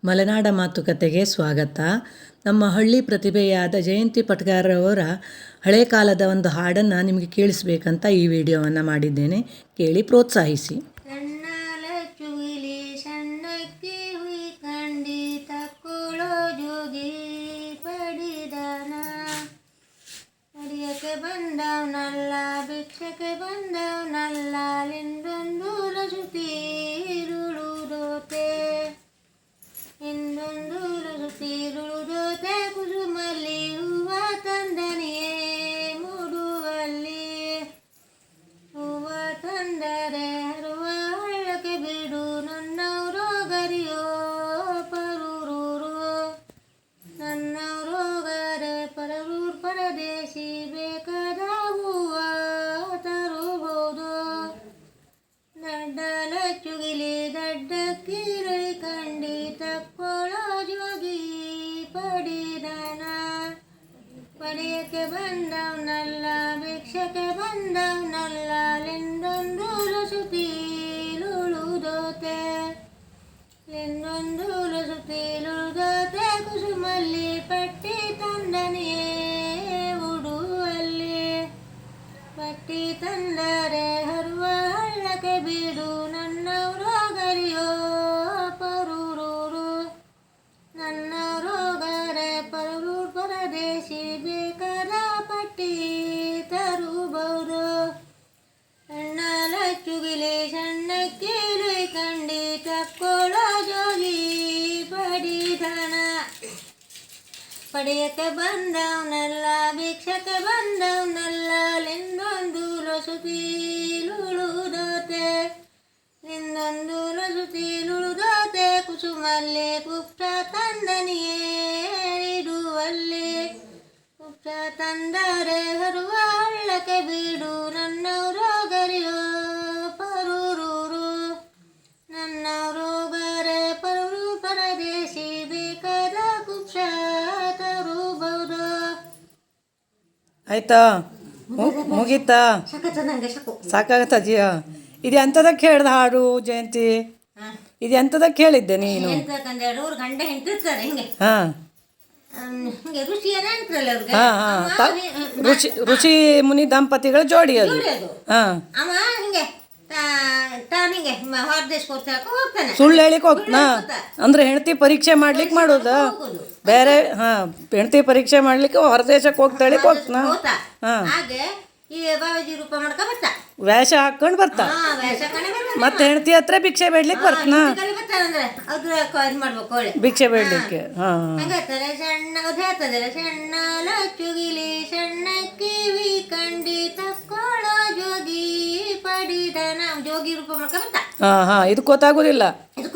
ಮಲೆನಾಡ ಮಾತುಕತೆಗೆ ಸ್ವಾಗತ. ನಮ್ಮ ಹಳ್ಳಿ ಪ್ರತಿಭೆಯಾದ ಜಯಂತಿ ಪಟ್ಗಾರವರ ಹಳೆ ಕಾಲದ ಒಂದು ಹಾಡನ್ನು ನಿಮಗೆ ಕೇಳಿಸ್ಬೇಕಂತ ಈ ವಿಡಿಯೋವನ್ನು ಮಾಡಿದ್ದೇನೆ. ಕೇಳಿ ಪ್ರೋತ್ಸಾಹಿಸಿ. ಬಂದವನಲ್ಲ ಭಿಕ್ಷಕ್ಕೆ ಬಂದವನಲ್ಲ ಲಿಂದೊಂದು ಲಸುತ್ತೀರುಳುದೋತೆ ಇನ್ನೊಂದು ಲಸುತ್ತೀರುಳುದೋತೆ ಕುಸುಮಲ್ಲಿ ಹೂವ ತಂದನೆಯೇ ಮೂಡುವಲ್ಲಿ ಹೂವ ತಂದರೆ ಹರುವ ಹಳ್ಳಕ್ಕೆ ಬಿಡು ನನ್ನವರು ಗರಿಯೋ ಪರೂರು ನನ್ನವರು ಗರೆ ಪರೂರು ಪರದೇಶಿ ಬೇಕಾದ ಹೂವ ತರುವುದು ದಡ್ಡಲ ಚುಗಿಲಿ ದಡ್ಡ ಕೀರಳಿ ಕಂಡಿ ತಕ್ಕೊಳ್ಳೋ ಜೋಗಿ ಪಡಿದನ ಪಡೆಯಕ್ಕೆ ಬಂದವನಲ್ಲ ಭಿಕ್ಷಕ್ಕೆ ಬಂದವನಲ್ಲ ಲಿಂದೊಂದು ಲಸುತ್ತೀಲುಳುದೋತೆ ಲಿಂದೊಂದು ಲಸುತ್ತೀಲುಳುದೋತೆ ಕುಸುಮಲ್ಲಿ ಪಟ್ಟಿ ತಂದನೆಯೇ ಉಡುವಲ್ಲಿ ಪಟ್ಟಿ ತಂದರೆ ಹರುವ ಹಳ್ಳಕ್ಕೆ ಬಿಡು ನನ್ನವರು ಗರಿಯೋ ಪರೂರು ನನ್ನವರು ಗರೆ ಪರೂರು ಪರದೇಶಿ ಬೇಕಾದ ಪಟ್ಟಿ ತರುಬಹುದು ಸಣ್ಣಲ ಚುಗಿಲಿ ಸಣ್ಣಕ್ಕೆ ಕಂಡಿ ತಕ್ಕೊಳ್ಳೋ ಜೋಗಿ ಪಡಿದಣ ಪಡೆಯಕ್ಕೆ ಬಂದವನಲ್ಲ ಭಿಕ್ಷಕ್ಕೆ ಬಂದವನಲ್ಲ ಲಿಂದೊಂದು ಲಸುತ್ತೀಲುಳುದೋತೆ ಲಿಂದೊಂದು ಲಸುತ್ತೀಲುಳುದೋತೆ ಕುಸುಮಲ್ಲಿ ಪುಪ್ಪ ತಂದನಿಯೇ ಇಡುವಲ್ಲಿ ಪುಪ್ಪ ತಂದರೆ ಹರುವ ಹಳ್ಳಕ್ಕೆ ಬಿಡು ನನ್ನವರು ಗರಿಯೋ ಪರೂರು ನನ್ನವರು ಗರೆ ಪರೂರು ಪರದೇಶಿ ಬೇಕಾದ ಕುಪ್ಸ ತರುಬಹುದು. ಆಯ್ತಾ? ಮುಗೀತಾ? ಸಾಕಾಗತ್ತಜಿಯ. ಇದು ಎಂಥದಕ್ಕೆ ಹೇಳ್ದ ಹಾಡು ಜಯಂತಿ? ಇದು ಎಂಥದಕ್ಕೆ ಹೇಳಿದ್ದೆ ನೀನು? ಗಂಡ ಹೆಂಡ್ತಿರ್ತಾರೆ ಹಿಂಗೆ ಹಾಂ ಹಿಂಗೆ ಋಷಿ ಏನಂತಾರಲ್ಲ ಅವ್ರಿಗೆ. ಹಾಂ ಹಾಂ ಋಷಿ ಮುನಿ ದಂಪತಿಗಳ ಜೋಡಿ ಅದು. ಹಾಂ ಅವ ಹಿಂಗೆ ತಾನಿಗೆ ಹೊರದೇಶಕ್ಕೆ ಹೋಗ್ತಾನೆ. ಸುಳ್ಳು ಹೇಳಿಕ್ ಹೋಗ್ತಾನ ಅಂದ್ರೆ ಹೆಂಡತಿ ಪರೀಕ್ಷೆ ಮಾಡ್ಲಿಕ್ಕೆ ಮಾಡೋದ ಬೇರೆ. ಹಾಂ ಹೆಂಡತಿ ಪರೀಕ್ಷೆ ಮಾಡ್ಲಿಕ್ಕೆ ಹೊರದೇಶಕ್ಕೆ ಹೋಗ್ತಾಳಿಕ್ ಹೋಗ್ತಾನ. ಹಾಗೆ ಈ ಬಾಬಾಜಿ ರೂಪ ಮಾಡ್ಕೊ ಬರ್ತಾ ವೇಷ ಹಾಕೊಂಡು ಬರ್ತಾ ಮತ್ತೆ ಹೆಂಡತಿ ಹತ್ರ ಭಿಕ್ಷೆ ಬೇಡ್ಲಿಕ್ಕೆ ಬರ್ತಾನ. ಭಿಕ್ಷೆ ಬೇಡ್ಲಿಕ್ಕೆ ಹಂಗಾತಾರೆ. ಸಣ್ಣ ಹೇಳ್ತದಲ್ಲ ಸಣ್ಣ ಲಚ್ಚುಗಿಲಿ ಸಣ್ಣ ಕಿವಿ ಕಂಡಿ ತಕ್ಕೊಳ್ಳೋ ಜೋಗಿ ಪಡಿದನ ಜೋಗಿ ರೂಪ ಮಾಡ್ಕೊ ಬರ್ತಾ. ಹಾಂ ಹಾಂ ಇದು ಗೊತ್ತಾಗೋದಿಲ್ಲ. ಇದು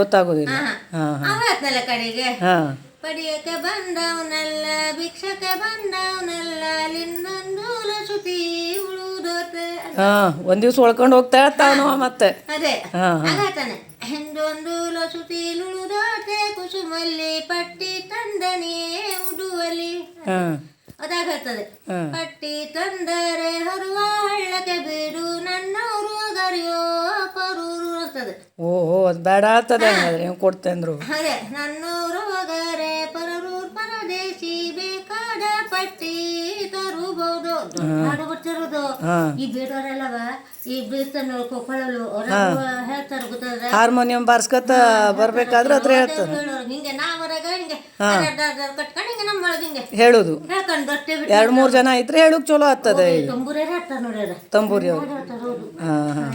ಗೊತ್ತಾಗೋದಿಲ್ಲ ಹಾಂ ಅವತ್ನಲ್ಲ ಕಡೆಗೆ ಹಾಂ ಪಡಿಯಕ್ಕೆ ಬಂದವನಲ್ಲ ಭಿಕ್ಷಕ್ಕೆ ಬಂದವನಲ್ಲ ಲಿಂದೊಂದು ಲಸುತಿ ಉಳುದೋತೆ. ಹಾಂ ಒಂದ್ ದಿವ್ಸ ಉಳ್ಕೊಂಡು ಹೋಗ್ತಾ ಇರ್ತಾವನು ಮತ್ತೆ. ಅದೇ ಹಾಗಾತಾನೆ. ಹಿಂದೊಂದು ಲಸುತಿ ಉಳುದೋತೆ ಕುಸುಮಲ್ಲಿ ಪಟ್ಟಿ ತಂದನೆಯೇ ಉಡುವಲ್ಲಿ ಅದಾಗತ್ತದೆ. ಪಟ್ಟಿ ತಂದರೆ ಹರುವ ಹಳ್ಳಕ್ಕೆ ಬಿಡು ನನ್ನವರು ಗರಿಯೋ ಪರೂರು ಅಂತದೆ. ಓಹೋ ಅದು ಬೇಡ ಆಗ್ತದೆ ಹಂಗಾದ್ರೆ ನೀವು ಕೊಡ್ತೆ ಅಂದ್ರು. ಅದೇ ನನ್ನವರು ಗರೆ ಪರೂರು ಪರದೇಶಿ ಬೇಕಾದ ಪಟ್ಟಿ ತರುಬಹುದು. ಹಾಡು ಬರ್ತಿರೋದು ಈ ಬೇಡವರೆಲ್ಲವ ಈ ಬೀರ್ತನ ಕೊಪ್ಪಳಲು ಹೇಳ್ತಾರೆ ಗೊತ್ತದ. ಹಾರ್ಮೋನಿಯಂ ಬಾರ್ಸ್ಕೊತ ಬರ್ಬೇಕಾದ್ರೆ ಅದ್ರ ಹೇಳ್ತಾರೆ ಹಿಂಗೆ ನಾವರಾಗ ಹಿಂಗೆ ಕಟ್ಕೊಂಡು ಹಿಂಗೆ ನಮ್ಮ ಒಳಗೆ ಹಿಂಗೆ ಹೇಳುದು. ಹೇಳ್ಕೊಂಡು ಬಟ್ಟೆ 2-3 ಜನ ಇದ್ರೆ ಹೇಳುಕ್ ಚಲೋ ಆಗ್ತದೆ. ತಂಬೂರೇ ಹೇಳ್ತಾರೆ ನೋಡ್ಯಾರ ತಂಬೂರಿ ಅವ್ರು. ಹೇಳ್ತಾರೆ. ಹೌದು ಹಾಂ ಹಾಂ